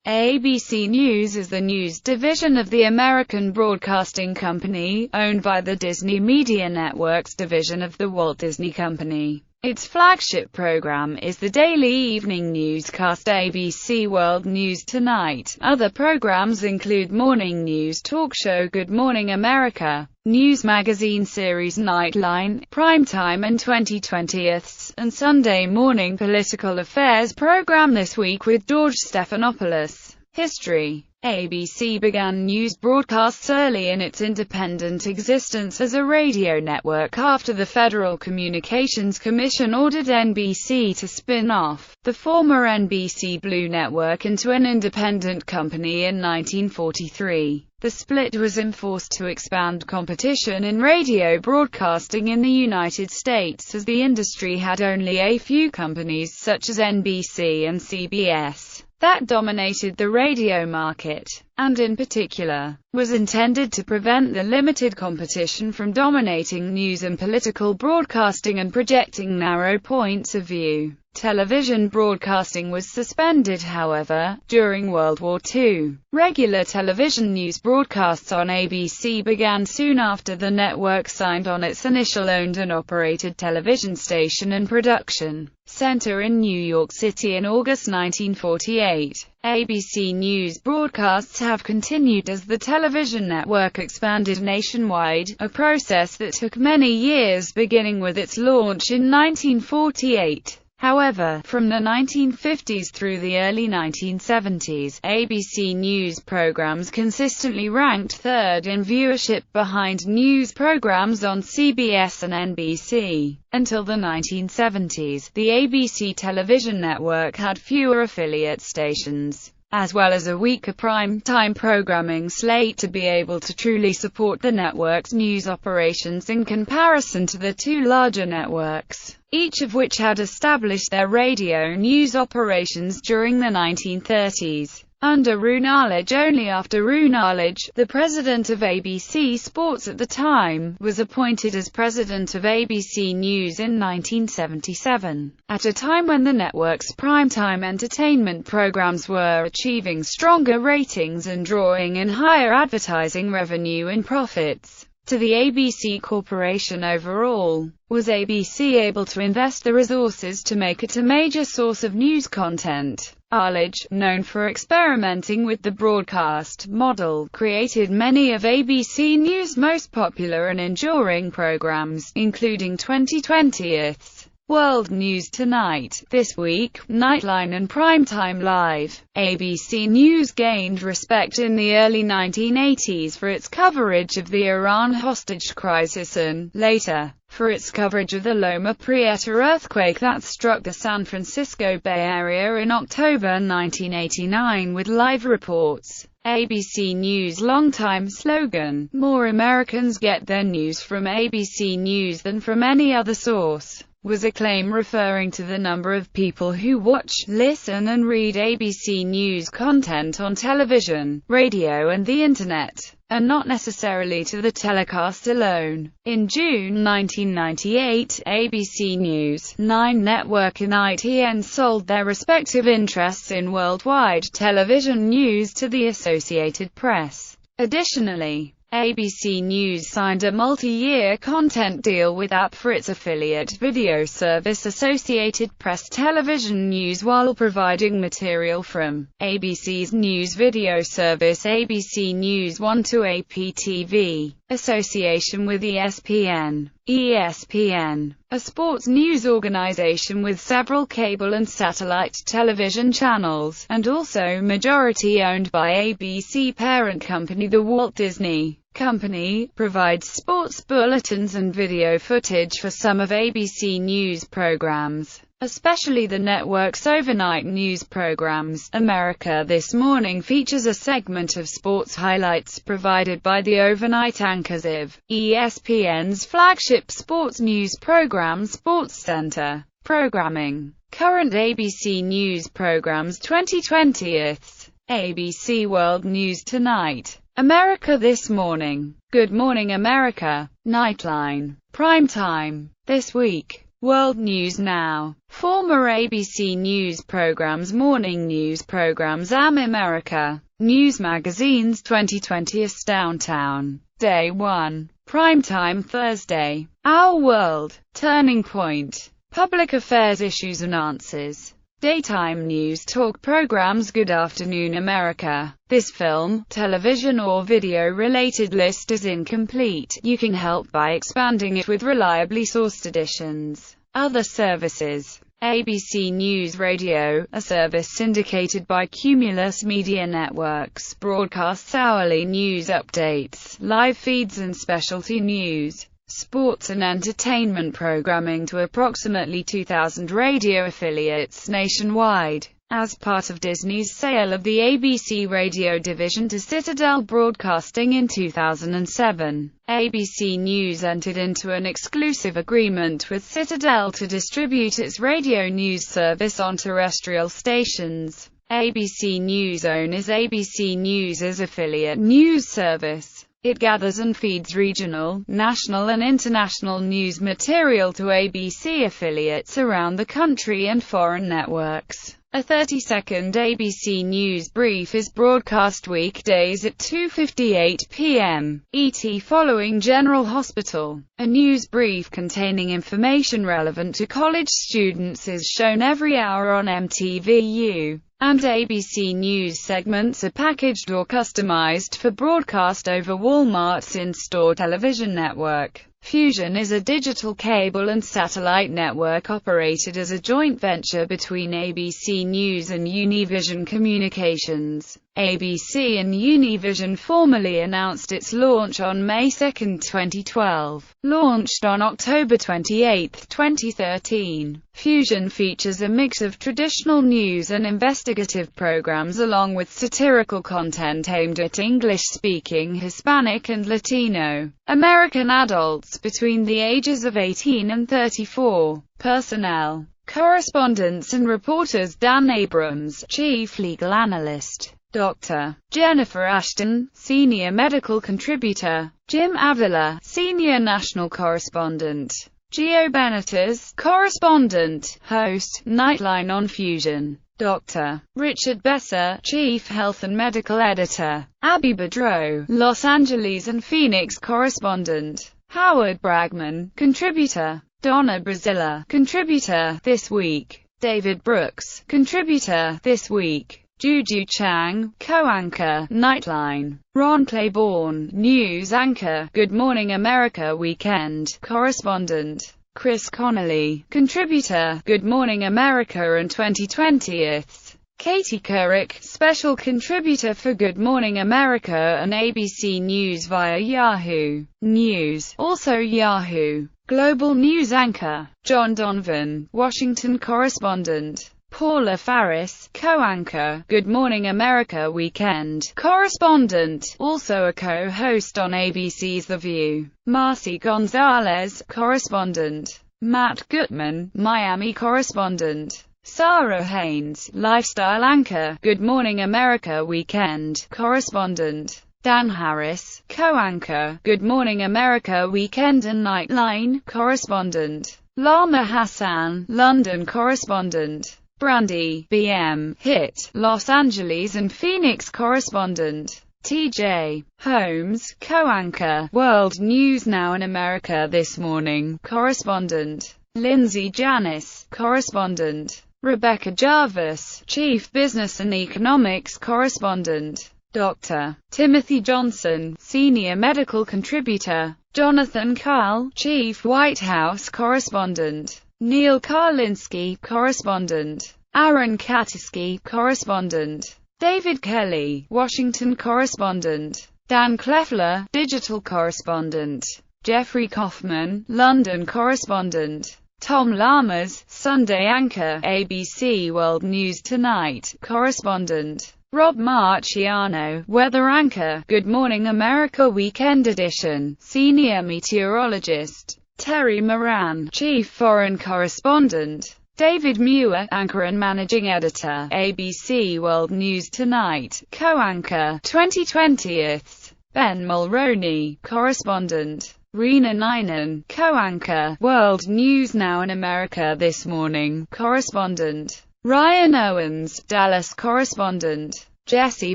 ABC News is the news division of the American Broadcasting Company, owned by the Disney Media Networks division of the Walt Disney Company. Its flagship program is the daily evening newscast ABC World News Tonight. Other programs include morning news talk show Good Morning America, news magazine series Nightline, Primetime and 2020s, and Sunday morning political affairs program This Week with George Stephanopoulos. History. ABC began news broadcasts early in its independent existence as a radio network after the Federal Communications Commission ordered NBC to spin off the former NBC Blue Network into an independent company in 1943. The split was enforced to expand competition in radio broadcasting in the United States, as the industry had only a few companies such as NBC and CBS that dominated the radio market, and in particular, was intended to prevent the limited competition from dominating news and political broadcasting and projecting narrow points of view. Television broadcasting was suspended, however, during World War II. Regular television news broadcasts on ABC began soon after the network signed on its initial owned and operated television station and production center in New York City in August 1948. ABC News broadcasts have continued as the television network expanded nationwide, a process that took many years, beginning with its launch in 1948. However, from the 1950s through the early 1970s, ABC News programs consistently ranked third in viewership behind news programs on CBS and NBC. Until the 1970s, the ABC television network had fewer affiliate stations, as well as a weaker prime-time programming slate to be able to truly support the network's news operations in comparison to the two larger networks, each of which had established their radio news operations during the 1930s. Under Roone Arledge. Only after Roone Arledge, the president of ABC Sports at the time, was appointed as president of ABC News in 1977, at a time when the network's primetime entertainment programs were achieving stronger ratings and drawing in higher advertising revenue and profits. To the ABC Corporation overall, was ABC able to invest the resources to make it a major source of news content? Arledge, known for experimenting with the broadcast model, created many of ABC News' most popular and enduring programs, including 2020's World News Tonight, This Week, Nightline and Primetime Live. ABC News gained respect in the early 1980s for its coverage of the Iran hostage crisis and, later, for its coverage of the Loma Prieta earthquake that struck the San Francisco Bay Area in October 1989 with live reports. ABC News' longtime slogan, "More Americans get their news from ABC News than from any other source," was a claim referring to the number of people who watch, listen and read ABC News content on television, radio and the Internet, and not necessarily to the telecast alone. In June 1998, ABC News, 9 Network and ITN sold their respective interests in worldwide television news to the Associated Press. Additionally, ABC News signed a multi-year content deal with app for its affiliate video service Associated Press Television News while providing material from ABC's news video service ABC News 1 to APTV. Association with ESPN. ESPN, a sports news organization with several cable and satellite television channels, and also majority owned by ABC parent company the Walt Disney Company, provides sports bulletins and video footage for some of ABC News programs, especially the network's overnight news programs. America This Morning features a segment of sports highlights provided by the overnight anchors of ESPN's flagship sports news program SportsCenter. Programming. Current ABC News programs 2020's ABC World News Tonight, America This Morning, Good Morning America, Nightline, Primetime, This Week, World News Now. Former ABC News programs, morning news programs, America. News magazines 2020 Downtown. Day 1. Primetime Thursday. Our World. Turning Point. Public Affairs Issues and Answers. Daytime news talk programs. Good Afternoon America. This film, television or video-related list is incomplete. You can help by expanding it with reliably sourced editions. Other services. ABC News Radio, a service syndicated by Cumulus Media Networks, broadcasts hourly news updates, live feeds and specialty news, sports and entertainment programming to approximately 2,000 radio affiliates nationwide. As part of Disney's sale of the ABC radio division to Citadel Broadcasting in 2007, ABC News entered into an exclusive agreement with Citadel to distribute its radio news service on terrestrial stations. ABC News owns ABC News' affiliate news service. It gathers and feeds regional, national and international news material to ABC affiliates around the country and foreign networks. A 30-second ABC News brief is broadcast weekdays at 2:58 p.m. ET following General Hospital. A news brief containing information relevant to college students is shown every hour on MTVU. And ABC News segments are packaged or customized for broadcast over Walmart's in-store television network. Fusion is a digital cable and satellite network operated as a joint venture between ABC News and Univision Communications. ABC and Univision formally announced its launch on May 2, 2012. Launched on October 28, 2013. Fusion features a mix of traditional news and investigative programs along with satirical content aimed at English-speaking Hispanic and Latino American adults between the ages of 18 and 34. Personnel. Correspondents and reporters: Dan Abrams, Chief Legal Analyst; Dr. Jennifer Ashton, Senior Medical Contributor; Jim Avila, Senior National Correspondent; Gio Benitez, Correspondent; Host, Nightline on Fusion; Dr. Richard Besser, Chief Health and Medical Editor; Abby Boudreau, Los Angeles and Phoenix Correspondent; Howard Bragman, Contributor; Donna Brazilla, Contributor, This Week; David Brooks, Contributor, This Week; Juju Chang, co-anchor, Nightline; Ron Claiborne, news anchor, Good Morning America Weekend, correspondent; Chris Connolly, contributor, Good Morning America and 2020th; Katie Couric, special contributor for Good Morning America and ABC News via Yahoo News, also Yahoo Global News anchor; John Donovan, Washington correspondent; Paula Faris, co-anchor, Good Morning America Weekend, correspondent, also a co-host on ABC's The View; Marcy Gonzalez, correspondent; Matt Gutman, Miami correspondent; Sarah Haynes, lifestyle anchor, Good Morning America Weekend, correspondent; Dan Harris, co-anchor, Good Morning America Weekend and Nightline, correspondent; Lama Hassan, London correspondent; Brandy, BM, Hit, Los Angeles and Phoenix correspondent; TJ Holmes, co-anchor, World News Now in America This Morning, correspondent; Lindsay Janis, correspondent; Rebecca Jarvis, Chief Business and Economics correspondent; Dr. Timothy Johnson, Senior Medical Contributor; Jonathan Karl, Chief White House Correspondent; Neil Karlinski, Correspondent; Aaron Katiski, Correspondent; David Kelly, Washington Correspondent; Dan Kleffler, Digital Correspondent; Jeffrey Kaufman, London Correspondent; Tom Lammers, Sunday Anchor, ABC World News Tonight, Correspondent; Rob Marciano, Weather Anchor, Good Morning America Weekend Edition, Senior Meteorologist; Terry Moran, Chief Foreign Correspondent; David Muir, Anchor and Managing Editor, ABC World News Tonight, Co-Anchor, 2020th; Ben Mulroney, Correspondent; Rena Ninan, co-anchor, World News Now in America This Morning, correspondent. Ryan Owens, Dallas correspondent. Jesse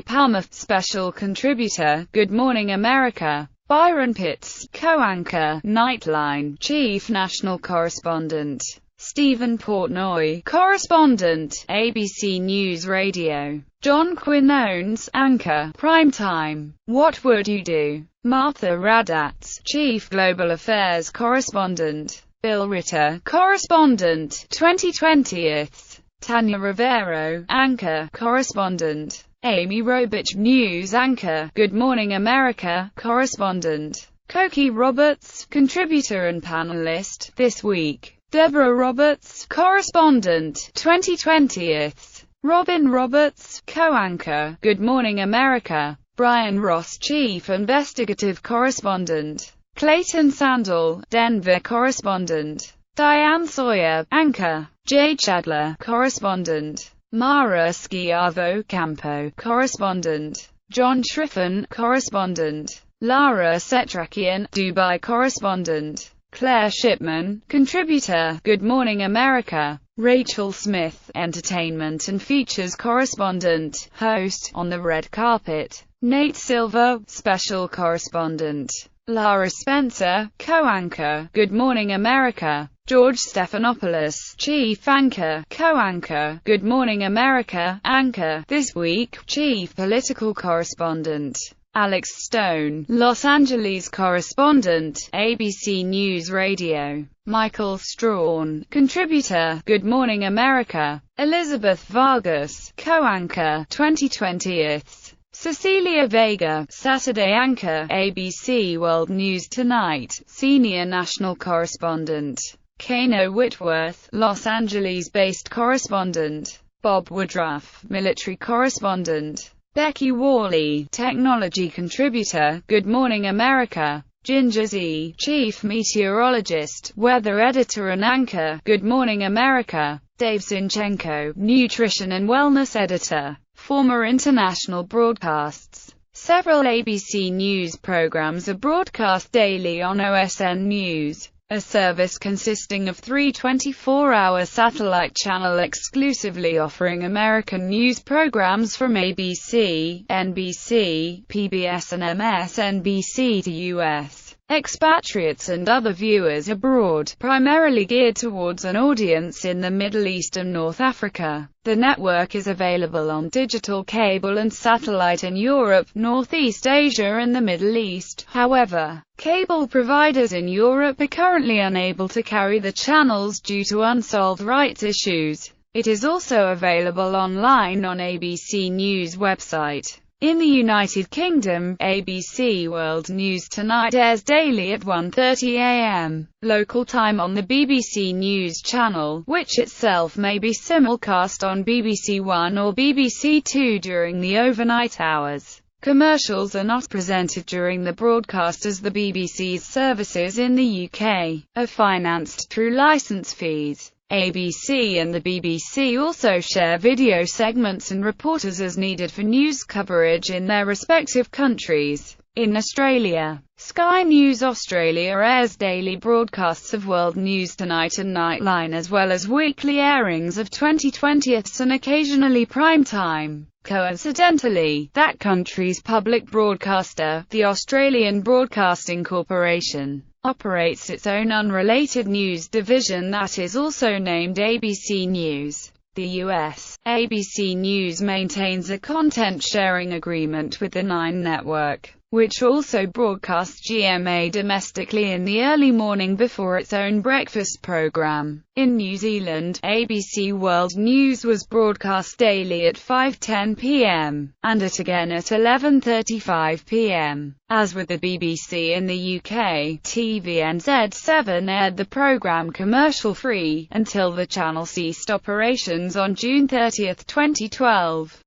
Palmer, special contributor, Good Morning America. Byron Pitts, co-anchor, Nightline, chief national correspondent. Stephen Portnoy, correspondent, ABC News Radio. John Quinones, anchor, Primetime. What Would You Do? Martha Raddatz, chief global affairs correspondent. Bill Ritter, correspondent, 2020th. Tanya Rivero, anchor, correspondent. Amy Robich, news anchor, Good Morning America, correspondent. Cokie Roberts, contributor and panelist, This Week. Deborah Roberts, correspondent, 2020th. Robin Roberts, co-anchor, Good Morning America. Brian Ross, chief investigative correspondent. Clayton Sandel, Denver correspondent. Diane Sawyer, anchor. Jay Chadler, correspondent. Mara Schiavo Campo, correspondent. John Schriffen, correspondent. Lara Setrakian, Dubai correspondent. Claire Shipman, contributor, Good Morning America. Rachel Smith, entertainment and features correspondent, host, On the Red Carpet. Nate Silver, special correspondent. Lara Spencer, co-anchor, Good Morning America. George Stephanopoulos, chief anchor, co-anchor, Good Morning America, anchor, This Week, chief political correspondent. Alex Stone, Los Angeles correspondent, ABC News Radio. Michael Strawn, contributor, Good Morning America. Elizabeth Vargas, co-anchor, 2020th. Cecilia Vega, Saturday anchor, ABC World News Tonight, senior national correspondent. Kano Whitworth, Los Angeles-based correspondent. Bob Woodruff, military correspondent. Becky Worley, technology contributor, Good Morning America. Ginger Z, chief meteorologist, weather editor and anchor, Good Morning America. Dave Zinchenko, nutrition and wellness editor. Former international broadcasts. Several ABC News programs are broadcast daily on OSN News, a service consisting of 3 24-hour satellite channels exclusively offering American news programs from ABC, NBC, PBS and MSNBC to U.S. expatriates and other viewers abroad, primarily geared towards an audience in the Middle East and North Africa. The network is available on digital cable and satellite in Europe, Northeast Asia and the Middle East. However, cable providers in Europe are currently unable to carry the channels due to unsolved rights issues. It is also available online on ABC News website. In the United Kingdom, ABC World News Tonight airs daily at 1:30 a.m. local time on the BBC News Channel, which itself may be simulcast on BBC One or BBC Two during the overnight hours. Commercials are not presented during the broadcast as the BBC's services in the UK are financed through license fees. ABC and the BBC also share video segments and reporters as needed for news coverage in their respective countries. In Australia, Sky News Australia airs daily broadcasts of World News Tonight and Nightline as well as weekly airings of 2020ths and occasionally prime time. Coincidentally, that country's public broadcaster, the Australian Broadcasting Corporation, operates its own unrelated news division that is also named ABC News. The U.S. ABC News maintains a content-sharing agreement with the Nine Network, which also broadcasts GMA domestically in the early morning before its own breakfast program. In New Zealand, ABC World News was broadcast daily at 5:10 p.m. and again at 11:35 p.m. As with the BBC in the UK, TVNZ7 aired the program commercial-free until the channel ceased operations on June 30, 2012.